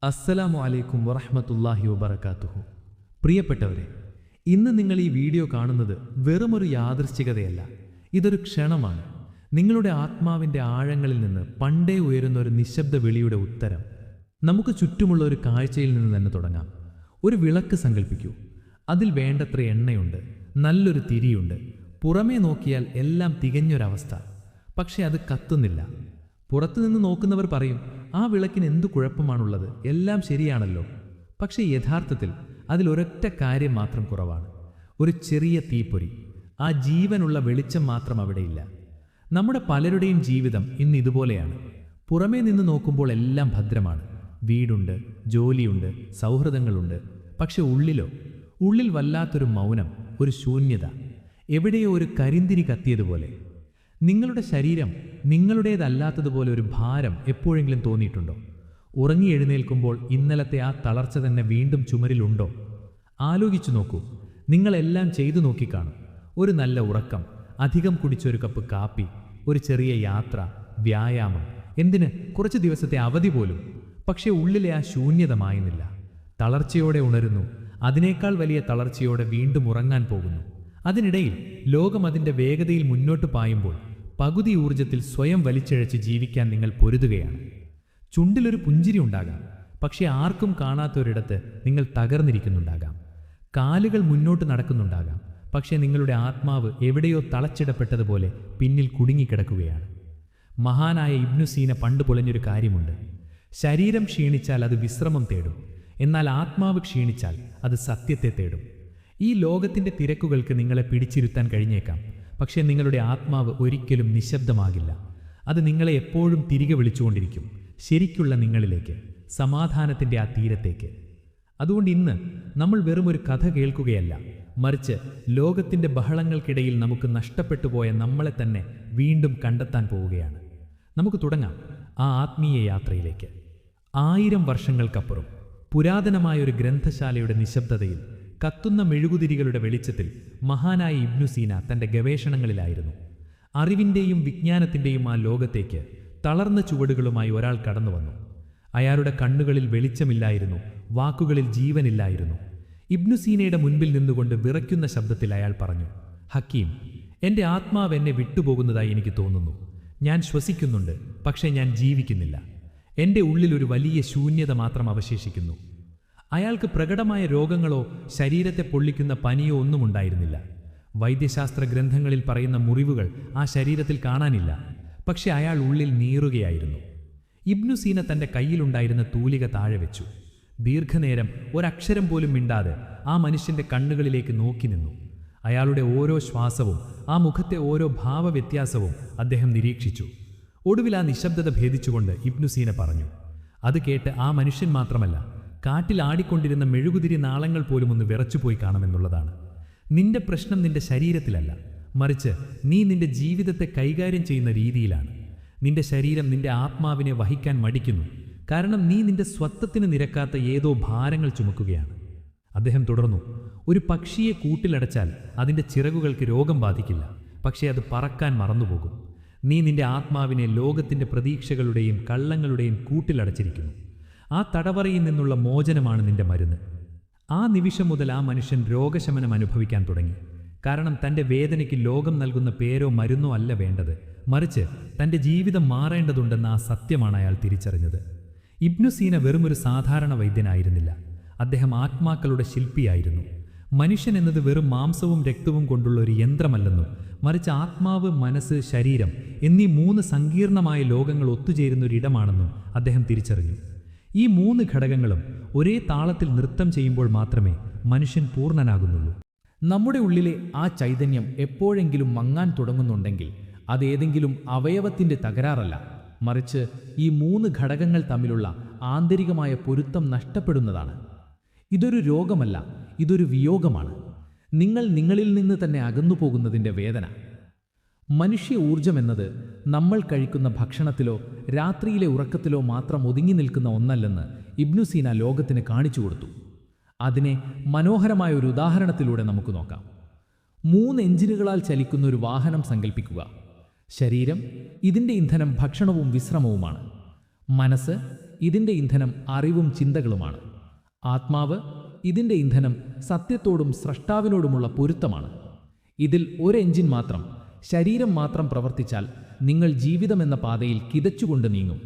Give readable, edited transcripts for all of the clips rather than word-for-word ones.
അസ്സലാമു അലൈക്കും വറഹ്മത്തുള്ളാഹി വബറകാതുഹു. പ്രിയപ്പെട്ടവരെ, ഇന്ന് നിങ്ങൾ ഈ വീഡിയോ കാണുന്നത് വെറുമൊരു യാദൃശ്ചികതയല്ല. ഇതൊരു ക്ഷണമാണ്. നിങ്ങളുടെ ആത്മാവിൻ്റെ ആഴങ്ങളിൽ നിന്ന് പണ്ടേ ഉയരുന്ന ഒരു നിശബ്ദ വിളിയുടെ ഉത്തരം. നമുക്ക് ചുറ്റുമുള്ള ഒരു കാഴ്ചയിൽ നിന്ന് തന്നെ തുടങ്ങാം. ഒരു വിളക്ക് സങ്കല്പിക്കൂ. അതിൽ വേണ്ടത്ര എണ്ണയുണ്ട്, നല്ലൊരു തിരിയുണ്ട്. പുറമേ നോക്കിയാൽ എല്ലാം തികഞ്ഞൊരവസ്ഥ. പക്ഷെ അത് കത്തുന്നില്ല. പുറത്തുനിന്ന് നോക്കുന്നവർ പറയും, ആ വിളക്കിന് എന്തു കുഴപ്പമാണുള്ളത്, എല്ലാം ശരിയാണല്ലോ. പക്ഷേ യഥാർത്ഥത്തിൽ അതിലൊരൊറ്റ കാര്യം മാത്രം കുറവാണ്. ഒരു ചെറിയ തീപ്പൊരി. ആ ജീവനുള്ള വെളിച്ചം മാത്രം അവിടെയില്ല. നമ്മുടെ പലരുടെയും ജീവിതം ഇന്ന് ഇതുപോലെയാണ്. പുറമേ നിന്ന് നോക്കുമ്പോൾ എല്ലാം ഭദ്രമാണ്. വീടുണ്ട്, ജോലിയുണ്ട്, സൗഹൃദങ്ങളുണ്ട്. പക്ഷെ ഉള്ളിൽ വല്ലാത്തൊരു മൗനം, ഒരു ശൂന്യത. എവിടെയോ ഒരു കരിന്തിരി കത്തിയതുപോലെ. നിങ്ങളുടെ ശരീരം നിങ്ങളുടേതല്ലാത്തതുപോലെ ഒരു ഭാരം എപ്പോഴെങ്കിലും തോന്നിയിട്ടുണ്ടോ? ഉറങ്ങി എഴുന്നേൽക്കുമ്പോൾ ഇന്നലത്തെ ആ തളർച്ച തന്നെ വീണ്ടും ചുമരിലുണ്ടോ? ആലോചിച്ചു നോക്കൂ. നിങ്ങളെല്ലാം ചെയ്തു നോക്കിക്കാണും. ഒരു നല്ല ഉറക്കം, അധികം കുടിച്ചൊരു കപ്പ് കാപ്പി, ഒരു ചെറിയ യാത്ര, വ്യായാമം, എന്തിന് കുറച്ച് ദിവസത്തെ അവധി പോലും. പക്ഷേ ഉള്ളിലെ ആ ശൂന്യത മായുന്നില്ല. തളർച്ചയോടെ ഉണരുന്നു, അതിനേക്കാൾ വലിയ തളർച്ചയോടെ വീണ്ടും ഉറങ്ങാൻ പോകുന്നു. അതിനിടയിൽ ലോകം അതിൻ്റെ വേഗതയിൽ മുന്നോട്ട് പായുമ്പോൾ പകുതി ഊർജത്തിൽ സ്വയം വലിച്ചിഴച്ച് ജീവിക്കാൻ നിങ്ങൾ പൊരുതുകയാണ്. ചുണ്ടിലൊരു പുഞ്ചിരി ഉണ്ടാകാം, പക്ഷെ ആർക്കും കാണാത്തൊരിടത്ത് നിങ്ങൾ തകർന്നിരിക്കുന്നുണ്ടാകാം. കാലുകൾ മുന്നോട്ട് നടക്കുന്നുണ്ടാകാം, പക്ഷേ നിങ്ങളുടെ ആത്മാവ് എവിടെയോ തളച്ചിടപ്പെട്ടതുപോലെ പിന്നിൽ കുടുങ്ങിക്കിടക്കുകയാണ്. മഹാനായ ഇബ്നു സീന പണ്ട് പൊളഞ്ഞൊരു കാര്യമുണ്ട്. ശരീരം ക്ഷീണിച്ചാൽ അത് വിശ്രമം തേടും, എന്നാൽ ആത്മാവ് ക്ഷീണിച്ചാൽ അത് സത്യത്തെ തേടും. ഈ ലോകത്തിൻ്റെ തിരക്കുകൾക്ക് നിങ്ങളെ പിടിച്ചിരുത്താൻ കഴിഞ്ഞേക്കാം, പക്ഷേ നിങ്ങളുടെ ആത്മാവ് ഒരിക്കലും നിശബ്ദമാകില്ല. അത് നിങ്ങളെ എപ്പോഴും തിരികെ വിളിച്ചുകൊണ്ടിരിക്കും, ശരിക്കുള്ള നിങ്ങളിലേക്ക്, സമാധാനത്തിൻ്റെ ആ തീരത്തേക്ക്. അതുകൊണ്ട് ഇന്ന് നമ്മൾ വെറുമൊരു കഥ കേൾക്കുകയല്ല, മറിച്ച് ലോകത്തിൻ്റെ ബഹളങ്ങൾക്കിടയിൽ നമുക്ക് നഷ്ടപ്പെട്ടു പോയ നമ്മളെ തന്നെ വീണ്ടും കണ്ടെത്താൻ പോവുകയാണ്. നമുക്ക് തുടങ്ങാം ആ ആത്മീയ യാത്രയിലേക്ക്. 1000 വർഷങ്ങൾക്കപ്പുറം പുരാതനമായൊരു ഗ്രന്ഥശാലയുടെ നിശബ്ദതയിൽ, കത്തുന്ന മെഴുകുതിരികളുടെ വെളിച്ചത്തിൽ മഹാനായ ഇബ്നു സീന തൻ്റെ ഗവേഷണങ്ങളിലായിരുന്നു. അറിവിൻ്റെയും വിജ്ഞാനത്തിൻ്റെയും ആ ലോകത്തേക്ക് തളർന്ന ചുവടുകളുമായി ഒരാൾ കടന്നു വന്നു. അയാളുടെ കണ്ണുകളിൽ വെളിച്ചമില്ലായിരുന്നു, വാക്കുകളിൽ ജീവനില്ലായിരുന്നു. ഇബ്നു സീനയുടെ മുൻപിൽ നിന്നുകൊണ്ട് വിറയ്ക്കുന്ന ശബ്ദത്തിൽ അയാൾ പറഞ്ഞു, ഹക്കീം, എൻ്റെ ആത്മാവ് എന്നെ വിട്ടുപോകുന്നതായി എനിക്ക് തോന്നുന്നു. ഞാൻ ശ്വസിക്കുന്നുണ്ട്, പക്ഷേ ഞാൻ ജീവിക്കുന്നില്ല. എൻ്റെ ഉള്ളിൽ ഒരു വലിയ ശൂന്യത മാത്രം അവശേഷിക്കുന്നു. അയാൾക്ക് പ്രകടമായ രോഗങ്ങളോ ശരീരത്തെ പൊള്ളിക്കുന്ന പനിയോ ഒന്നും ഉണ്ടായിരുന്നില്ല. വൈദ്യശാസ്ത്ര ഗ്രന്ഥങ്ങളിൽ പറയുന്ന മുറിവുകൾ ആ ശരീരത്തിൽ കാണാനില്ല. പക്ഷെ അയാൾ ഉള്ളിൽ നീറുകയായിരുന്നു. ഇബ്നു സീന തൻ്റെ കയ്യിലുണ്ടായിരുന്ന തൂലിക താഴെ വെച്ചു. ദീർഘനേരം ഒരക്ഷരം പോലും മിണ്ടാതെ ആ മനുഷ്യൻ്റെ കണ്ണുകളിലേക്ക് നോക്കി നിന്നു. അയാളുടെ ഓരോ ശ്വാസവും ആ മുഖത്തെ ഓരോ ഭാവവ്യത്യാസവും അദ്ദേഹം നിരീക്ഷിച്ചു. ഒടുവിൽ ആ നിശബ്ദത ഭേദിച്ചുകൊണ്ട് ഇബ്നു സീന പറഞ്ഞു. അത് കേട്ട് ആ മനുഷ്യൻ മാത്രമല്ല, കാട്ടിൽ ആടിക്കൊണ്ടിരുന്ന മെഴുകുതിരി നാളങ്ങൾ പോലും ഒന്ന് വിറച്ചുപോയി കാണുമെന്നുള്ളതാണ്. നിന്റെ പ്രശ്നം നിന്റെ ശരീരത്തിലല്ല, മറിച്ച് നീ നിന്റെ ജീവിതത്തെ കൈകാര്യം ചെയ്യുന്ന രീതിയിലാണ്. നിന്റെ ശരീരം നിന്റെ ആത്മാവിനെ വഹിക്കാൻ മടിക്കുന്നു, കാരണം നീ നിന്റെ സ്വത്വത്തിന് നിരക്കാത്ത ഏതോ ഭാരങ്ങൾ ചുമക്കുകയാണ്. അദ്ദേഹം തുടർന്നു, ഒരു പക്ഷിയെ കൂട്ടിലടച്ചാൽ അതിൻ്റെ ചിറകുകൾക്ക് രോഗം ബാധിക്കില്ല, പക്ഷേ അത് പറക്കാൻ മറന്നുപോകും. നീ നിന്റെ ആത്മാവിനെ ലോകത്തിൻ്റെ പ്രതീക്ഷകളുടെയും കള്ളങ്ങളുടെയും കൂട്ടിലടച്ചിരിക്കുന്നു. ആ തടവറയിൽ നിന്നുള്ള മോചനമാണ് നിന്റെ മരുന്ന്. ആ നിമിഷം മുതൽ ആ മനുഷ്യൻ രോഗശമനം അനുഭവിക്കാൻ തുടങ്ങി. കാരണം തൻ്റെ വേദനയ്ക്ക് ലോകം നൽകുന്ന പേരോ മരുന്നോ അല്ല വേണ്ടത്, മറിച്ച് തൻ്റെ ജീവിതം മാറേണ്ടതുണ്ടെന്ന ആ സത്യമാണ് അയാൾ തിരിച്ചറിഞ്ഞത്. ഇബ്നു സീന വെറുമൊരു സാധാരണ വൈദ്യനായിരുന്നില്ല. അദ്ദേഹം ആത്മാക്കളുടെ ശില്പിയായിരുന്നു. മനുഷ്യൻ എന്നത് വെറും മാംസവും രക്തവും കൊണ്ടുള്ള ഒരു യന്ത്രമല്ലെന്നും, മറിച്ച് ആത്മാവ്, മനസ്സ്, ശരീരം എന്നീ 3 സങ്കീർണമായ ലോകങ്ങൾ ഒത്തുചേരുന്ന ഒരിടമാണെന്നും അദ്ദേഹം തിരിച്ചറിഞ്ഞു. ഈ 3 ഘടകങ്ങളും ഒരേ താളത്തിൽ നൃത്തം ചെയ്യുമ്പോൾ മാത്രമേ മനുഷ്യൻ പൂർണ്ണനാകുന്നുള്ളൂ. നമ്മുടെ ഉള്ളിലെ ആ ചൈതന്യം എപ്പോഴെങ്കിലും മങ്ങാൻ തുടങ്ങുന്നുണ്ടെങ്കിൽ അതേതെങ്കിലും അവയവത്തിൻ്റെ തകരാറല്ല, മറിച്ച് ഈ 3 ഘടകങ്ങൾ തമ്മിലുള്ള ആന്തരികമായ പൊരുത്തം നഷ്ടപ്പെടുന്നതാണ്. ഇതൊരു രോഗമല്ല, ഇതൊരു വിയോഗമാണ്. നിങ്ങൾ നിങ്ങളിൽ നിന്ന് തന്നെ അകന്നു പോകുന്നതിൻ്റെ വേദന. മനുഷ്യ ഊർജം എന്നത് നമ്മൾ കഴിക്കുന്ന ഭക്ഷണത്തിലോ രാത്രിയിലെ ഉറക്കത്തിലോ മാത്രം ഒതുങ്ങി നിൽക്കുന്ന ഒന്നല്ലെന്ന് ഇബ്നു സീന ലോകത്തിന് കാണിച്ചു കൊടുത്തു. അതിനെ മനോഹരമായ ഒരു ഉദാഹരണത്തിലൂടെ നമുക്ക് നോക്കാം. 3 എഞ്ചിനുകളാൽ ചലിക്കുന്ന ഒരു വാഹനം സങ്കല്പിക്കുക. ശരീരം ഇതിൻ്റെ ഇന്ധനം ഭക്ഷണവും വിശ്രമവുമാണ്. മനസ്സ് ഇതിൻ്റെ ഇന്ധനം അറിവും ചിന്തകളുമാണ്. ആത്മാവ്, ഇതിൻ്റെ ഇന്ധനം സത്യത്തോടും സ്രഷ്ടാവിനോടുമുള്ള പൊരുത്തമാണ്. ഇതിൽ ഒരു എഞ്ചിൻ മാത്രം, ശരീരം മാത്രം പ്രവർത്തിച്ചാൽ നിങ്ങൾ ജീവിതമെന്ന പാതയിൽ കിതച്ചുകൊണ്ട് നീങ്ങും.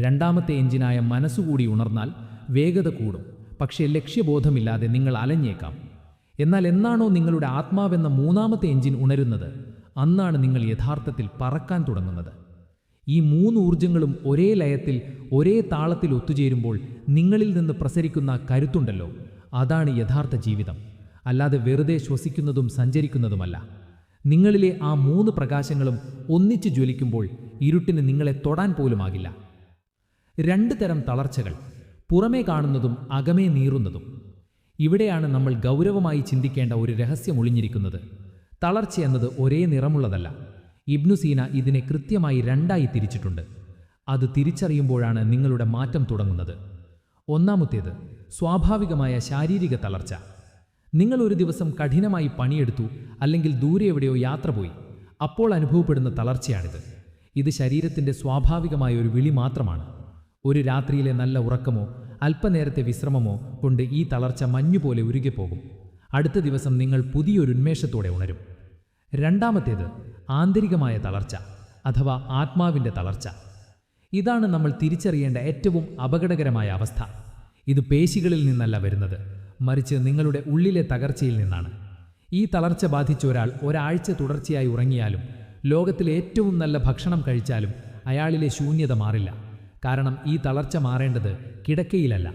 രണ്ടാമത്തെ എഞ്ചിനായ മനസ്സുകൂടി ഉണർന്നാൽ വേഗത കൂടും. പക്ഷേ ലക്ഷ്യബോധമില്ലാതെ നിങ്ങൾ അലഞ്ഞേക്കാം. എന്നാൽ എന്നാണോ നിങ്ങളുടെ ആത്മാവെന്ന മൂന്നാമത്തെ എഞ്ചിൻ ഉണരുന്നത്, അന്നാണ് നിങ്ങൾ യഥാർത്ഥത്തിൽ പറക്കാൻ തുടങ്ങുന്നത്. ഈ മൂന്ന് ഊർജങ്ങളും ഒരേ ലയത്തിൽ, ഒരേ താളത്തിൽ ഒത്തുചേരുമ്പോൾ നിങ്ങളിൽ നിന്ന് പ്രസരിക്കുന്ന കരുത്തുണ്ടല്ലോ, അതാണ് യഥാർത്ഥ ജീവിതം. അല്ലാതെ വെറുതെ ശ്വസിക്കുന്നതും സഞ്ചരിക്കുന്നതുമല്ല. നിങ്ങളിലെ ആ മൂന്ന് പ്രകാശങ്ങളും ഒന്നിച്ചു ജ്വലിക്കുമ്പോൾ ഇരുട്ടിന് നിങ്ങളെ തൊടാൻ പോലുമാകില്ല. രണ്ട് തരം തളർച്ചകൾ, പുറമേ കാണുന്നതും അകമേ നീറുന്നതും. ഇവിടെയാണ് നമ്മൾ ഗൗരവമായി ചിന്തിക്കേണ്ട ഒരു രഹസ്യം ഒളിഞ്ഞിരിക്കുന്നത്. തളർച്ച എന്നത് ഒരേ നിറമുള്ളതല്ല. ഇബ്നു സീന ഇതിനെ കൃത്യമായി രണ്ടായി തിരിച്ചിട്ടുണ്ട്. അത് തിരിച്ചറിയുമ്പോഴാണ് നിങ്ങളുടെ മാറ്റം തുടങ്ങുന്നത്. ഒന്നാമത്തേത് സ്വാഭാവികമായ ശാരീരിക തളർച്ച. നിങ്ങൾ ഒരു ദിവസം കഠിനമായി പണിയെടുത്തു, അല്ലെങ്കിൽ ദൂരെ എവിടെയോ യാത്ര പോയി. അപ്പോൾ അനുഭവപ്പെടുന്ന തളർച്ചയാണിത്. ഇത് ശരീരത്തിൻ്റെ സ്വാഭാവികമായ ഒരു വിളി മാത്രമാണ്. ഒരു രാത്രിയിലെ നല്ല ഉറക്കമോ അല്പനേരത്തെ വിശ്രമമോ കൊണ്ട് ഈ തളർച്ച മഞ്ഞുപോലെ ഉരുകിപ്പോകും. അടുത്ത ദിവസം നിങ്ങൾ പുതിയൊരു ഉന്മേഷത്തോടെ ഉണരും. രണ്ടാമത്തേത് ആന്തരികമായ തളർച്ച, അഥവാ ആത്മാവിൻ്റെ തളർച്ച. ഇതാണ് നമ്മൾ തിരിച്ചറിയേണ്ട ഏറ്റവും അപകടകരമായ അവസ്ഥ. ഇത് പേശികളിൽ നിന്നല്ല വരുന്നത്, മറിച്ച് നിങ്ങളുടെ ഉള്ളിലെ തകർച്ചയിൽ നിന്നാണ്. ഈ തളർച്ച ബാധിച്ച ഒരാഴ്ച തുടർച്ചയായി ഉറങ്ങിയാലും ലോകത്തിലെ ഏറ്റവും നല്ല ഭക്ഷണം കഴിച്ചാലും അയാളിലെ ശൂന്യത മാറില്ല. കാരണം ഈ തളർച്ച മാറേണ്ടത് കിടക്കയിലല്ല,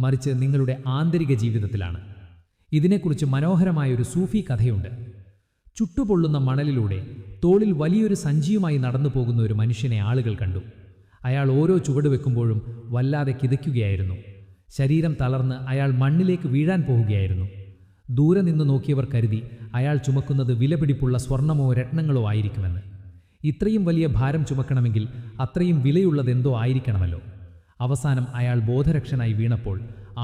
മറിച്ച് നിങ്ങളുടെ ആന്തരിക ജീവിതത്തിലാണ്. ഇതിനെക്കുറിച്ച് മനോഹരമായൊരു സൂഫി കഥയുണ്ട്. ചുട്ടുപൊള്ളുന്ന മണലിലൂടെ തോളിൽ വലിയൊരു സഞ്ചിയുമായി നടന്നു പോകുന്ന ഒരു മനുഷ്യനെ ആളുകൾ കണ്ടു. അയാൾ ഓരോ ചുവട് വെക്കുമ്പോഴും വല്ലാതെ കിതയ്ക്കുകയായിരുന്നു. ശരീരം തളർന്ന് അയാൾ മണ്ണിലേക്ക് വീഴാൻ പോവുകയായിരുന്നു. ദൂരെ നിന്ന് നോക്കിയവർ കരുതി അയാൾ ചുമക്കുന്നത് വിലപിടിപ്പുള്ള സ്വർണമോ രത്നങ്ങളോ ആയിരിക്കുമെന്ന്. ഇത്രയും വലിയ ഭാരം ചുമക്കണമെങ്കിൽ അത്രയും വിലയുള്ളതെന്തോ ആയിരിക്കണമല്ലോ. അവസാനം അയാൾ ബോധരക്ഷനായി വീണപ്പോൾ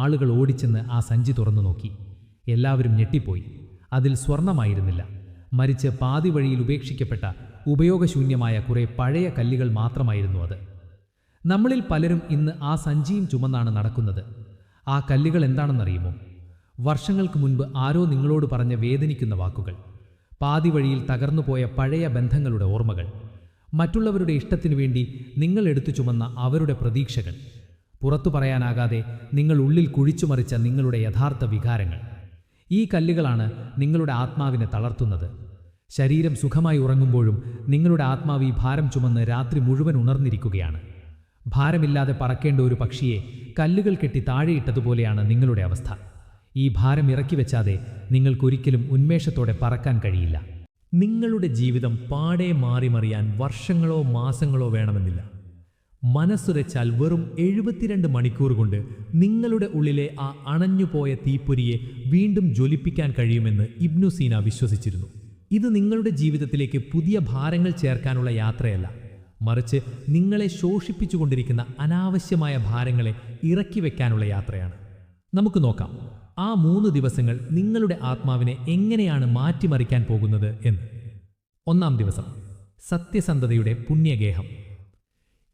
ആളുകൾ ഓടിച്ചെന്ന് ആ സഞ്ചി തുറന്നു നോക്കി. എല്ലാവരും ഞെട്ടിപ്പോയി. അതിൽ സ്വർണമായിരുന്നില്ല, മറിച്ച് പാതി വഴിയിൽ ഉപേക്ഷിക്കപ്പെട്ട ഉപയോഗശൂന്യമായ കുറേ പഴയ കല്ലുകൾ മാത്രമായിരുന്നു അത്. നമ്മളിൽ പലരും ഇന്ന് ആ സഞ്ചിയും ചുമന്നാണ് നടക്കുന്നത്. ആ കല്ലുകൾ എന്താണെന്നറിയുമോ? വർഷങ്ങൾക്ക് മുൻപ് ആരോ നിങ്ങളോട് പറഞ്ഞ വേദനിക്കുന്ന വാക്കുകൾ, പാതി വഴിയിൽ തകർന്നുപോയ പഴയ ബന്ധങ്ങളുടെ ഓർമ്മകൾ, മറ്റുള്ളവരുടെ ഇഷ്ടത്തിനു വേണ്ടി നിങ്ങൾ എടുത്തു ചുമന്ന അവരുടെ പ്രതീക്ഷകൾ, പുറത്തു പറയാനാകാതെ നിങ്ങൾ ഉള്ളിൽ കുഴിച്ചുമറിച്ച നിങ്ങളുടെ യഥാർത്ഥ വികാരങ്ങൾ. ഈ കല്ലുകളാണ് നിങ്ങളുടെ ആത്മാവിനെ തളർത്തുന്നത്. ശരീരം സുഖമായി ഉറങ്ങുമ്പോഴും നിങ്ങളുടെ ആത്മാവ് ഈ ഭാരം ചുമന്ന് രാത്രി മുഴുവൻ ഉണർന്നിരിക്കുകയാണ്. ഭാരമില്ലാതെ പറക്കേണ്ട ഒരു പക്ഷിയെ കല്ലുകൾ കെട്ടി താഴെയിട്ടതുപോലെയാണ് നിങ്ങളുടെ അവസ്ഥ. ഈ ഭാരം ഇറക്കി വെച്ചാതെ നിങ്ങൾക്കൊരിക്കലും ഉന്മേഷത്തോടെ പറക്കാൻ കഴിയില്ല. നിങ്ങളുടെ ജീവിതം പാടെ മാറിമറിയാൻ വർഷങ്ങളോ മാസങ്ങളോ വേണമെന്നില്ല. മനസ്സുരച്ചാൽ വെറും 72 മണിക്കൂർ കൊണ്ട് നിങ്ങളുടെ ഉള്ളിലെ ആ അണഞ്ഞുപോയ തീപ്പൊരിയെ വീണ്ടും ജ്വലിപ്പിക്കാൻ കഴിയുമെന്ന് ഇബ്നു സീന വിശ്വസിച്ചിരുന്നു. ഇത് നിങ്ങളുടെ ജീവിതത്തിലേക്ക് പുതിയ ഭാരങ്ങൾ ചേർക്കാനുള്ള യാത്രയല്ല, മറിച്ച് നിങ്ങളെ ശോഷിപ്പിച്ചുകൊണ്ടിരിക്കുന്ന അനാവശ്യമായ ഭാരങ്ങളെ ഇറക്കി വെക്കാനുള്ള യാത്രയാണ്. നമുക്ക് നോക്കാം ആ 3 ദിവസങ്ങൾ നിങ്ങളുടെ ആത്മാവിനെ എങ്ങനെയാണ് മാറ്റിമറിക്കാൻ പോകുന്നത് എന്ന്. 1-ാം ദിവസം, സത്യസന്ധതയുടെ പുണ്യഗേഹം.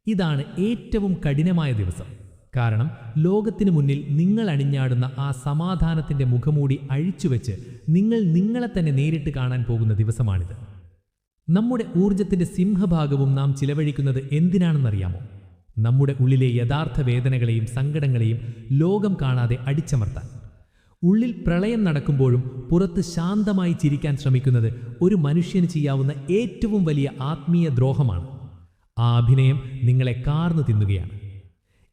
ഇതാണ് ഏറ്റവും കഠിനമായ ദിവസം. കാരണം ലോകത്തിനു മുന്നിൽ നിങ്ങൾ അണിഞ്ഞാടുന്ന ആ സമാധാനത്തിൻ്റെ മുഖമൂടി അഴിച്ചുവെച്ച് നിങ്ങൾ നിങ്ങളെ തന്നെ നേരിട്ട് കാണാൻ പോകുന്ന ദിവസമാണിത്. നമ്മുടെ ഊർജത്തിൻ്റെ സിംഹഭാഗവും നാം ചിലവഴിക്കുന്നത് എന്തിനാണെന്നറിയാമോ? നമ്മുടെ ഉള്ളിലെ യഥാർത്ഥ വേദനകളെയും സങ്കടങ്ങളെയും ലോകം കാണാതെ അടിച്ചമർത്താൻ. ഉള്ളിൽ പ്രളയം നടക്കുമ്പോഴും പുറത്ത് ശാന്തമായി ചിരിക്കാൻ ശ്രമിക്കുന്നത് ഒരു മനുഷ്യന് ചെയ്യാവുന്ന ഏറ്റവും വലിയ ആത്മീയ ദ്രോഹമാണ്. ആ അഭിനയം നിങ്ങളെ കാർന്നു തിന്നുകയാണ്.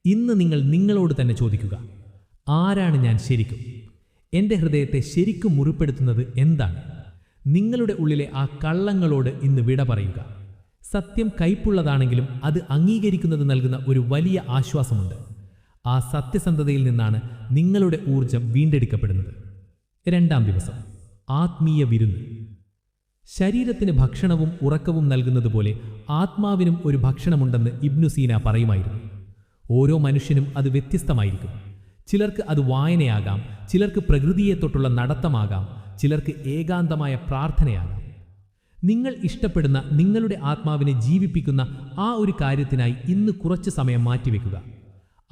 ഇന്ന് നിങ്ങൾ നിങ്ങളോട് തന്നെ ചോദിക്കുക, ആരാണ് ഞാൻ ശരിക്കും? എൻ്റെ ഹൃദയത്തെ ശരിക്കും മുറിപ്പെടുത്തുന്നത് എന്താണ്? നിങ്ങളുടെ ഉള്ളിലെ ആ കള്ളങ്ങളോട് ഇന്ന് വിട പറയുക. സത്യം കയ്പുള്ളതാണെങ്കിലും അത് അംഗീകരിക്കുന്നത് നൽകുന്ന ഒരു വലിയ ആശ്വാസമുണ്ട്. ആ സത്യസന്ധതയിൽ നിന്നാണ് നിങ്ങളുടെ ഊർജം വീണ്ടെടുക്കപ്പെടുന്നത്. 2-ാം ദിവസം, ആത്മീയ വിരുന്ന്. ശരീരത്തിന് ഭക്ഷണവും ഉറക്കവും നൽകുന്നത് പോലെ ആത്മാവിനും ഒരു ഭക്ഷണമുണ്ടെന്ന് ഇബ്നു സീന പറയുമായിരുന്നു. ഓരോ മനുഷ്യനും അത് വ്യത്യസ്തമായിരിക്കും. ചിലർക്ക് അത് വായനയാകാം, ചിലർക്ക് പ്രകൃതിയെ തൊട്ടുള്ള നടത്തമാകാം, ചിലർക്ക് ഏകാന്തമായ പ്രാർത്ഥനയാകാം. നിങ്ങൾ ഇഷ്ടപ്പെടുന്ന നിങ്ങളുടെ ആത്മാവിനെ ജീവിപ്പിക്കുന്ന ആ ഒരു കാര്യത്തിനായി ഇന്ന് കുറച്ച് സമയം മാറ്റിവെക്കുക.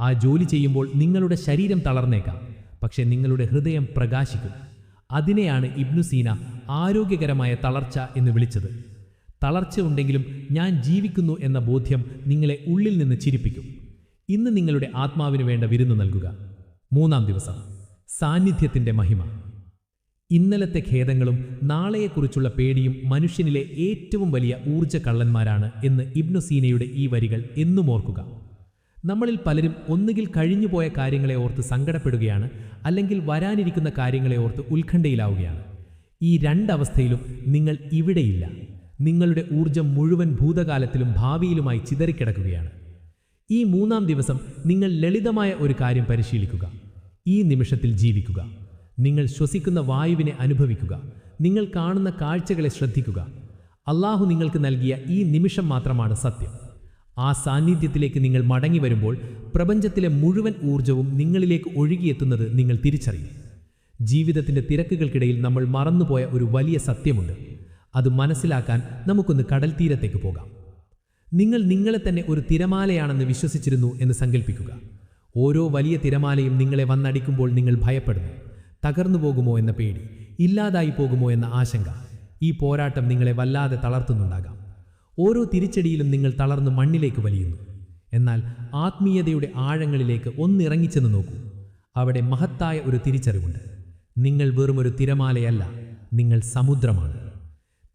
ആ ജോലി ചെയ്യുമ്പോൾ നിങ്ങളുടെ ശരീരം തളർന്നേക്കാം, പക്ഷെ നിങ്ങളുടെ ഹൃദയം പ്രകാശിക്കും. അതിനെയാണ് ഇബ്നു സീന ആരോഗ്യകരമായ തളർച്ച എന്ന് വിളിച്ചത്. തളർച്ച ഉണ്ടെങ്കിലും ഞാൻ ജീവിക്കുന്നു എന്ന ബോധ്യം നിങ്ങളെ ഉള്ളിൽ നിന്ന് ചിരിപ്പിക്കും. ഇന്ന് നിങ്ങളുടെ ആത്മാവിന് വേണ്ട വിരുന്ന് നൽകുക. 3-ാം ദിവസം, സാന്നിധ്യത്തിൻ്റെ മഹിമ. ഇന്നലത്തെ ഖേദങ്ങളും നാളെയെക്കുറിച്ചുള്ള പേടിയും മനുഷ്യനിലെ ഏറ്റവും വലിയ ഊർജ്ജ കള്ളന്മാരാണ് എന്ന് ഇബ്നു സീനയുടെ ഈ വരികൾ എന്നും ഓർക്കുക. നമ്മളിൽ പലരും ഒന്നുകിൽ കഴിഞ്ഞുപോയ കാര്യങ്ങളെ ഓർത്ത് സങ്കടപ്പെടുകയാണ്, അല്ലെങ്കിൽ വരാനിരിക്കുന്ന കാര്യങ്ങളെ ഓർത്ത് ഉത്കണ്ഠയിലാവുകയാണ്. ഈ രണ്ടവസ്ഥയിലും നിങ്ങൾ ഇവിടെയില്ല. നിങ്ങളുടെ ഊർജം മുഴുവൻ ഭൂതകാലത്തിലും ഭാവിയിലുമായി ചിതറിക്കിടക്കുകയാണ്. ഈ 3-ാം ദിവസം നിങ്ങൾ ലളിതമായ ഒരു കാര്യം പരിശീലിക്കുക. ഈ നിമിഷത്തിൽ ജീവിക്കുക. നിങ്ങൾ ശ്വസിക്കുന്ന വായുവിനെ അനുഭവിക്കുക. നിങ്ങൾ കാണുന്ന കാഴ്ചകളെ ശ്രദ്ധിക്കുക. അള്ളാഹു നിങ്ങൾക്ക് നൽകിയ ഈ നിമിഷം മാത്രമാണ് സത്യം. ആ സാന്നിധ്യത്തിലേക്ക് നിങ്ങൾ മടങ്ങി വരുമ്പോൾ പ്രപഞ്ചത്തിലെ മുഴുവൻ ഊർജവും നിങ്ങളിലേക്ക് ഒഴുകിയെത്തുന്നത് നിങ്ങൾ തിരിച്ചറിയും. ജീവിതത്തിൻ്റെ തിരക്കുകൾക്കിടയിൽ നമ്മൾ മറന്നുപോയ ഒരു വലിയ സത്യമുണ്ട്. അത് മനസ്സിലാക്കാൻ നമുക്കൊന്ന് കടൽ തീരത്തേക്ക് പോകാം. നിങ്ങൾ നിങ്ങളെ തന്നെ ഒരു തിരമാലയാണെന്ന് വിശ്വസിച്ചിരുന്നു എന്ന് സങ്കല്പിക്കുക. ഓരോ വലിയ തിരമാലയും നിങ്ങളെ വന്നടിക്കുമ്പോൾ നിങ്ങൾ ഭയപ്പെടുന്നു. തകർന്നു പോകുമോ എന്ന പേടി, ഇല്ലാതായി പോകുമോ എന്ന ആശങ്ക. ഈ പോരാട്ടം നിങ്ങളെ വല്ലാതെ തളർത്തുന്നുണ്ടാകാം. ഓരോ തിരിച്ചടിയിലും നിങ്ങൾ തളർന്ന് മണ്ണിലേക്ക് വലിയുന്നു. എന്നാൽ ആത്മീയതയുടെ ആഴങ്ങളിലേക്ക് ഒന്നിറങ്ങിച്ചെന്ന് നോക്കൂ. അവിടെ മഹത്തായ ഒരു തിരിച്ചറിവുണ്ട്. നിങ്ങൾ വെറുമൊരു തിരമാലയല്ല, നിങ്ങൾ സമുദ്രമാണ്.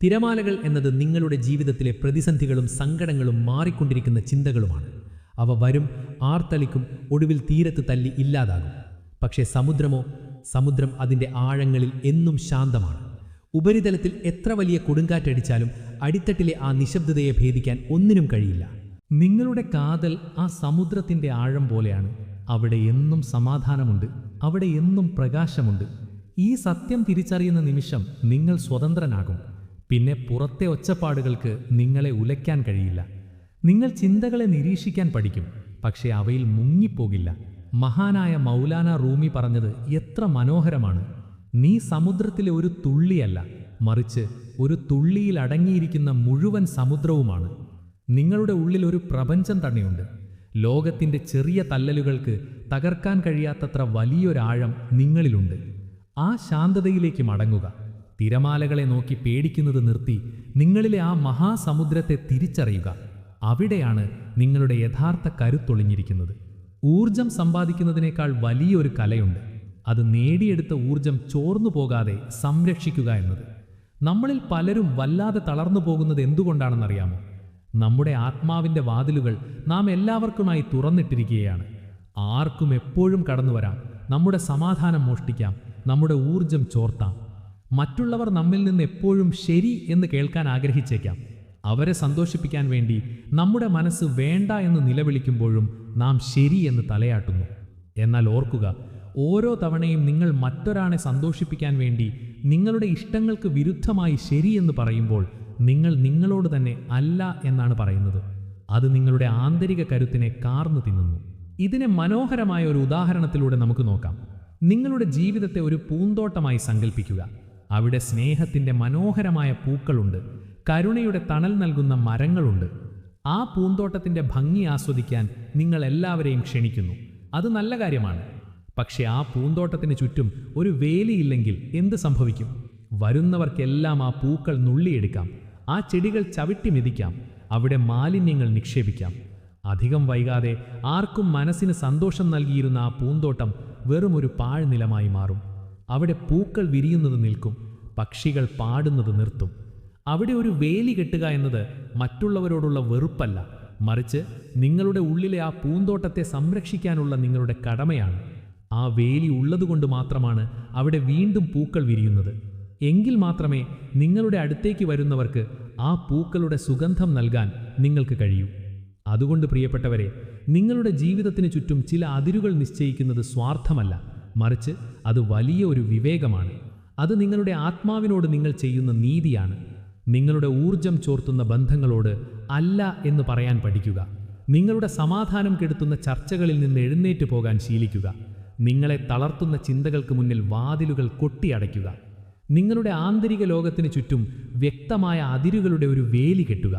തിരമാലകൾ എന്നത് നിങ്ങളുടെ ജീവിതത്തിലെ പ്രതിസന്ധികളും സങ്കടങ്ങളും മാറിക്കൊണ്ടിരിക്കുന്ന ചിന്തകളുമാണ്. അവ വരും, ആർത്തളിക്കും, ഒടുവിൽ തീരത്ത് തല്ലി ഇല്ലാതാകും. പക്ഷേ സമുദ്രം അതിൻ്റെ ആഴങ്ങളിൽ എന്നും ശാന്തമാണ്. ഉപരിതലത്തിൽ എത്ര വലിയ കൊടുങ്കാറ്റടിച്ചാലും അടിത്തട്ടിലെ ആ നിശബ്ദതയെ ഭേദിക്കാൻ ഒന്നിനും കഴിയില്ല. നിങ്ങളുടെ കാതൽ ആ സമുദ്രത്തിൻ്റെ ആഴം പോലെയാണ്. അവിടെ എന്നും സമാധാനമുണ്ട്, അവിടെ എന്നും പ്രകാശമുണ്ട്. ഈ സത്യം തിരിച്ചറിയുന്ന നിമിഷം നിങ്ങൾ സ്വതന്ത്രനാകും. പിന്നെ പുറത്തെ ഒച്ചപ്പാടുകൾക്ക് നിങ്ങളെ ഉലയ്ക്കാൻ കഴിയില്ല. നിങ്ങൾ ചിന്തകളെ നിരീക്ഷിക്കാൻ പഠിക്കും, പക്ഷേ അവയിൽ മുങ്ങിപ്പോകില്ല. മഹാനായ മൗലാന റൂമി പറഞ്ഞത് എത്ര മനോഹരമാണ്. നീ സമുദ്രത്തിലെ ഒരു തുള്ളിയല്ല, മറിച്ച് ഒരു തുള്ളിയിൽ അടങ്ങിയിരിക്കുന്ന മുഴുവൻ സമുദ്രവുമാണ്. നിങ്ങളുടെ ഉള്ളിൽ ഒരു പ്രപഞ്ചം തന്നെയുണ്ട്. ലോകത്തിൻ്റെ ചെറിയ തല്ലലുകൾക്ക് തകർക്കാൻ കഴിയാത്തത്ര വലിയൊരാഴം നിങ്ങളിലുണ്ട്. ആ ശാന്തതയിലേക്ക് മടങ്ങുക. തിരമാലകളെ നോക്കി പേടിക്കുന്നത് നിർത്തി നിങ്ങളിലെ ആ മഹാസമുദ്രത്തെ തിരിച്ചറിയുക. അവിടെയാണ് നിങ്ങളുടെ യഥാർത്ഥ കരുത്തൊളിഞ്ഞിരിക്കുന്നത്. ഊർജം സമ്പാദിക്കുന്നതിനേക്കാൾ വലിയൊരു കലയുണ്ട്. അത് നേടിയെടുത്ത ഊർജം ചോർന്നു പോകാതെ സംരക്ഷിക്കുക എന്നത്. നമ്മളിൽ പലരും വല്ലാതെ തളർന്നു പോകുന്നത് എന്തുകൊണ്ടാണെന്നറിയാമോ? നമ്മുടെ ആത്മാവിൻ്റെ വാതിലുകൾ നാം എല്ലാവർക്കുമായി തുറന്നിട്ടിരിക്കുകയാണ്. ആർക്കും എപ്പോഴും കടന്നു വരാം. നമ്മുടെ സമാധാനം മോഷ്ടിക്കാം, നമ്മുടെ ഊർജം ചോർത്താം. മറ്റുള്ളവർ നമ്മിൽ നിന്ന് എപ്പോഴും ശരി എന്ന് കേൾക്കാൻ ആഗ്രഹിച്ചേക്കാം. അവരെ സന്തോഷിപ്പിക്കാൻ വേണ്ടി നമ്മുടെ മനസ്സ് വേണ്ട എന്ന് നിലവിളിക്കുമ്പോഴും നാം ശരി എന്ന് തലയാട്ടുന്നു. എന്നാൽ ഓർക്കുക, ഓരോ തവണയും നിങ്ങൾ മറ്റൊരാളെ സന്തോഷിപ്പിക്കാൻ വേണ്ടി നിങ്ങളുടെ ഇഷ്ടങ്ങൾക്ക് വിരുദ്ധമായി ശരി എന്ന് പറയുമ്പോൾ നിങ്ങൾ നിങ്ങളോട് തന്നെ അല്ല എന്നാണ് പറയുന്നത്. അത് നിങ്ങളുടെ ആന്തരിക കരുത്തിനെ കാർന്നു തിന്നുന്നു. ഇതിനെ മനോഹരമായ ഒരു ഉദാഹരണത്തിലൂടെ നമുക്ക് നോക്കാം. നിങ്ങളുടെ ജീവിതത്തെ ഒരു പൂന്തോട്ടമായി സങ്കല്പിക്കുക. അവിടെ സ്നേഹത്തിൻ്റെ മനോഹരമായ പൂക്കളുണ്ട്, കരുണയുടെ തണൽ നൽകുന്ന മരങ്ങളുണ്ട്. ആ പൂന്തോട്ടത്തിൻ്റെ ഭംഗി ആസ്വദിക്കാൻ നിങ്ങൾ എല്ലാവരെയും ക്ഷണിക്കുന്നു. അത് നല്ല കാര്യമാണ്. പക്ഷെ ആ പൂന്തോട്ടത്തിന് ചുറ്റും ഒരു വേലിയില്ലെങ്കിൽ എന്ത് സംഭവിക്കും? വരുന്നവർക്കെല്ലാം ആ പൂക്കൾ നുള്ളിയെടുക്കാം, ആ ചെടികൾ ചവിട്ടി മെതിക്കാം, അവിടെ മാലിന്യങ്ങൾ നിക്ഷേപിക്കാം. അധികം വൈകാതെ ആർക്കും മനസ്സിന് സന്തോഷം നൽകിയിരുന്ന ആ പൂന്തോട്ടം വെറും ഒരു പാഴ്നിലമായി മാറും. അവിടെ പൂക്കൾ വിരിയുന്നത് നിൽക്കും, പക്ഷികൾ പാടുന്നത് നിർത്തും. അവിടെ ഒരു വേലി കെട്ടുക എന്നത് മറ്റുള്ളവരോടുള്ള വെറുപ്പല്ല, മറിച്ച് നിങ്ങളുടെ ഉള്ളിലെ ആ പൂന്തോട്ടത്തെ സംരക്ഷിക്കാനുള്ള നിങ്ങളുടെ കടമയാണ്. ആ വേലി ഉള്ളതുകൊണ്ട് മാത്രമാണ് അവിടെ വീണ്ടും പൂക്കൾ വിരിയുന്നത്. എങ്കിൽ മാത്രമേ നിങ്ങളുടെ അടുത്തേക്ക് വരുന്നവർക്ക് ആ പൂക്കളുടെ സുഗന്ധം നൽകാൻ നിങ്ങൾക്ക് കഴിയൂ. അതുകൊണ്ട് പ്രിയപ്പെട്ടവരെ, നിങ്ങളുടെ ജീവിതത്തിന് ചുറ്റും ചില അതിരുകൾ നിശ്ചയിക്കുന്നത് സ്വാർത്ഥമല്ല, മറിച്ച് അത് വലിയ ഒരു വിവേകമാണ്. അത് നിങ്ങളുടെ ആത്മാവിനോട് നിങ്ങൾ ചെയ്യുന്ന നീതിയാണ്. നിങ്ങളുടെ ഊർജം ചോർത്തുന്ന ബന്ധങ്ങളോട് അല്ല എന്ന് പറയാൻ പഠിക്കുക. നിങ്ങളുടെ സമാധാനം കെടുത്തുന്ന ചർച്ചകളിൽ നിന്ന് എഴുന്നേറ്റ് പോകാൻ ശീലിക്കുക. നിങ്ങളെ തളർത്തുന്ന ചിന്തകൾക്ക് മുന്നിൽ വാതിലുകൾ കൊട്ടിയടയ്ക്കുക. നിങ്ങളുടെ ആന്തരിക ലോകത്തിന് ചുറ്റും വ്യക്തമായ അതിരുകളുടെ ഒരു വേലി കെട്ടുക.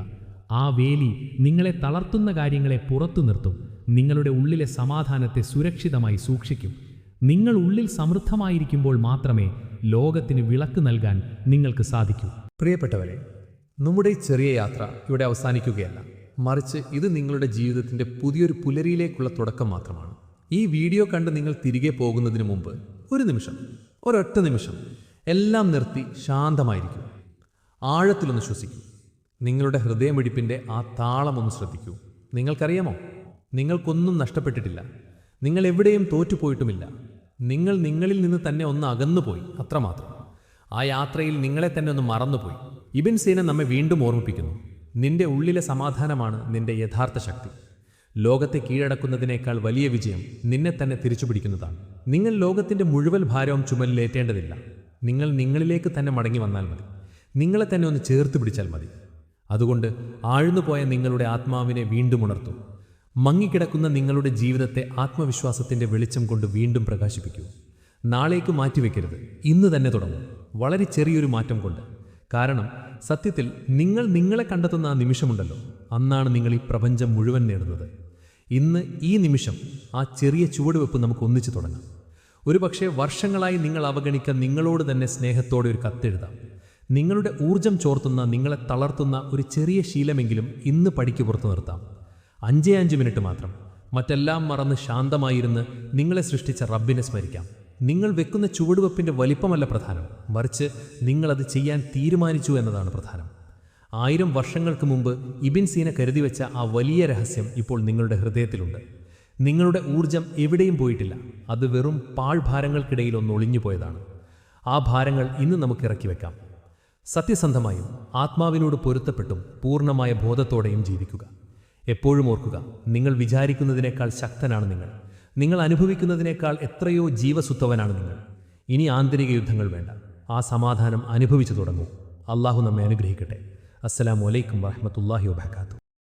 ആ വേലി നിങ്ങളെ തളർത്തുന്ന കാര്യങ്ങളെ പുറത്തു നിർത്തും, നിങ്ങളുടെ ഉള്ളിലെ സമാധാനത്തെ സുരക്ഷിതമായി സൂക്ഷിക്കും. നിങ്ങൾ ഉള്ളിൽ സമൃദ്ധമായിരിക്കുമ്പോൾ മാത്രമേ ലോകത്തിന് വിളക്ക് നൽകാൻ നിങ്ങൾക്ക് സാധിക്കൂ. പ്രിയപ്പെട്ടവരെ, നമ്മുടെ ഈ ചെറിയ യാത്ര ഇവിടെ അവസാനിക്കുകയല്ല, മറിച്ച് ഇത് നിങ്ങളുടെ ജീവിതത്തിൻ്റെ പുതിയൊരു പുലരിയിലേക്കുള്ള തുടക്കം മാത്രമാണ്. ഈ വീഡിയോ കണ്ട് നിങ്ങൾ തിരികെ പോകുന്നതിന് മുമ്പ് ഒരു നിമിഷം, ഒരൊറ്റ നിമിഷം എല്ലാം നിർത്തി ശാന്തമായിരിക്കൂ. ആഴത്തിലൊന്ന് ശ്വസിക്കൂ. നിങ്ങളുടെ ഹൃദയമിടിപ്പിൻ്റെ ആ താളമൊന്ന് ശ്രദ്ധിക്കൂ. നിങ്ങൾക്കറിയാമോ, നിങ്ങൾക്കൊന്നും നഷ്ടപ്പെട്ടിട്ടില്ല. നിങ്ങൾ എവിടെയും തോറ്റുപോയിട്ടുമില്ല. നിങ്ങൾ നിങ്ങളിൽ നിന്ന് തന്നെ ഒന്ന് അകന്നുപോയി, അത്രമാത്രം. ആ യാത്രയിൽ നിങ്ങളെ തന്നെ ഒന്ന് മറന്നുപോയി. ഇബിൻ സീന നമ്മെ വീണ്ടും ഓർമ്മിപ്പിക്കുന്നു, നിന്റെ ഉള്ളിലെ സമാധാനമാണ് നിന്റെ യഥാർത്ഥ ശക്തി. ലോകത്തെ കീഴടക്കുന്നതിനേക്കാൾ വലിയ വിജയം നിന്നെ തന്നെ തിരിച്ചുപിടിക്കുന്നതാണ്. നിങ്ങൾ ലോകത്തിൻ്റെ മുഴുവൻ ഭാരവും ചുമലിലേറ്റേണ്ടതില്ല. നിങ്ങൾ നിങ്ങളിലേക്ക് തന്നെ മടങ്ങി വന്നാൽ മതി. നിങ്ങളെ തന്നെ ഒന്ന് ചേർത്ത് പിടിച്ചാൽ മതി. അതുകൊണ്ട് ആഴ്ന്നുപോയ നിങ്ങളുടെ ആത്മാവിനെ വീണ്ടും ഉണർത്തൂ. മങ്ങിക്കിടക്കുന്ന നിങ്ങളുടെ ജീവിതത്തെ ആത്മവിശ്വാസത്തിൻ്റെ വെളിച്ചം കൊണ്ട് വീണ്ടും പ്രകാശിപ്പിക്കൂ. നാളേക്ക് മാറ്റിവെക്കരുത്, ഇന്ന് തന്നെ തുടങ്ങും, വളരെ ചെറിയൊരു മാറ്റം കൊണ്ട്. കാരണം സത്യത്തിൽ നിങ്ങൾ നിങ്ങളെ കണ്ടെത്തുന്ന ആ നിമിഷമുണ്ടല്ലോ, അന്നാണ് നിങ്ങൾ ഈ പ്രപഞ്ചം മുഴുവൻ നേടുന്നത്. ഇന്ന് ഈ നിമിഷം ആ ചെറിയ ചുവടുവെപ്പ് നമുക്ക് ഒന്നിച്ചു തുടങ്ങാം. ഒരുപക്ഷെ വർഷങ്ങളായി നിങ്ങൾ അവഗണിക്കാൻ നിങ്ങളോട് തന്നെ സ്നേഹത്തോടെ ഒരു കത്തെഴുതാം. നിങ്ങളുടെ ഊർജം ചോർത്തുന്ന, നിങ്ങളെ തളർത്തുന്ന ഒരു ചെറിയ ശീലമെങ്കിലും ഇന്ന് പടിക്ക് പുറത്തു നിർത്താം. 5 മിനിറ്റ് മാത്രം. മറ്റെല്ലാം മറന്ന് ശാന്തമായിരുന്ന് നിങ്ങളെ സൃഷ്ടിച്ച റബ്ബിനെ സ്മരിക്കാം. നിങ്ങൾ വെക്കുന്ന ചുവടുവെപ്പിൻ്റെ വലിപ്പമല്ല പ്രധാനം, മറിച്ച് നിങ്ങളത് ചെയ്യാൻ തീരുമാനിച്ചു എന്നതാണ് പ്രധാനം. 1000 വർഷങ്ങൾക്ക് മുമ്പ് ഇബിൻ സീന കരുതി വെച്ച ആ വലിയ രഹസ്യം ഇപ്പോൾ നിങ്ങളുടെ ഹൃദയത്തിലുണ്ട്. നിങ്ങളുടെ ഊർജം എവിടെയും പോയിട്ടില്ല. അത് വെറും പാഴ്ഭാരങ്ങൾക്കിടയിൽ ഒന്ന് ഒളിഞ്ഞുപോയതാണ്. ആ ഭാരങ്ങൾ ഇന്ന് നമുക്ക് ഇറക്കി വെക്കാം. സത്യസന്ധമായും ആത്മാവിനോട് പൊരുത്തപ്പെട്ടും പൂർണ്ണമായ ബോധത്തോടെയും ജീവിക്കുക. എപ്പോഴും ഓർക്കുക, നിങ്ങൾ വിചാരിക്കുന്നതിനേക്കാൾ ശക്തനാണ് നിങ്ങൾ. നിങ്ങൾ അനുഭവിക്കുന്നതിനേക്കാൾ എത്രയോ ജീവസുത്തവനാണ് നിങ്ങൾ. ഇനി ആന്തരിക യുദ്ധങ്ങൾ വേണ്ട. ആ സമാധാനം അനുഭവിച്ചു തുടങ്ങൂ. അള്ളാഹു നമ്മെ അനുഗ്രഹിക്കട്ടെ. അസ്സലാമു അലൈക്കും വറഹ്മത്തുള്ളാഹി വബറകാതുഹു.